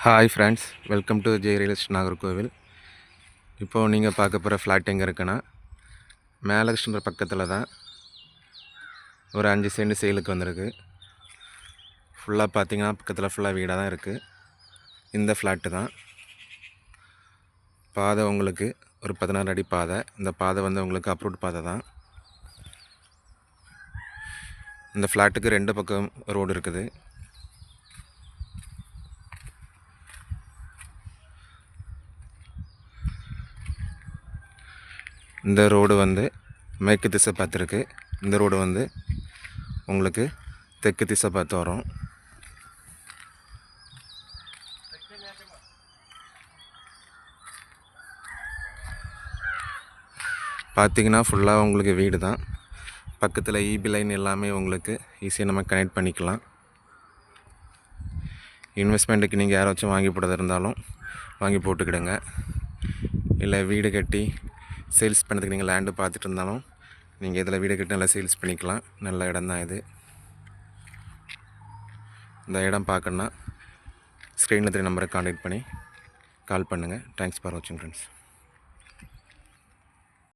Hi friends, welcome to Jai real estate Nagercoil. இப்போது நீங்கள் பார்க்க போகிற ஃப்ளாட் எங்கே இருக்குன்னா, மேலகிருஷ்ணபுர பக்கத்தில் தான் ஒரு 5 சென்ட் சேலுக்கு வந்திருக்கு. ஃபுல்லாக பார்த்தீங்கன்னா பக்கத்தில் ஃபுல்லாக வீடாக தான் இருக்குது. இந்த ஃப்ளாட்டு தான். பாதை உங்களுக்கு ஒரு 16 அடி பாதை. இந்த பாதை வந்து உங்களுக்கு அப்ரூவ்ட் பாதை தான். இந்த ஃப்ளாட்டுக்கு 2 பக்கம் ரோடு இருக்குது. இந்த ரோடு வந்து மேற்கு திசை பார்த்துருக்கு. இந்த ரோடு வந்து உங்களுக்கு தெற்கு திசை பார்த்து வரும். பார்த்தீங்கன்னா ஃபுல்லாக உங்களுக்கு வீடு தான். பக்கத்தில் ஈபி லைன் எல்லாமே உங்களுக்கு ஈஸியாக நம்ம கனெக்ட் பண்ணிக்கலாம். இன்வெஸ்ட்மெண்ட்டுக்கு நீங்கள் யாராச்சும் வாங்கி போடுறதா இருந்தாலும் வாங்கி போட்டுக்கிடுங்க. இல்லை வீடு கட்டி சேல்ஸ் பண்ணுறதுக்கு நீங்கள் லேண்டு பார்த்துட்டு இருந்தாலும் நீங்கள் இதில் வீடு கட்டி நல்லா சேல்ஸ் பண்ணிக்கலாம். நல்ல இடம் தான் இது. இந்த இடம் பார்க்கணுன்னா ஸ்க்ரீனில் 3 நம்பரை கான்டாக்ட் பண்ணி கால் பண்ணுங்கள். தேங்க்ஸ் ஃபார் வாட்சிங் ஃப்ரெண்ட்ஸ்.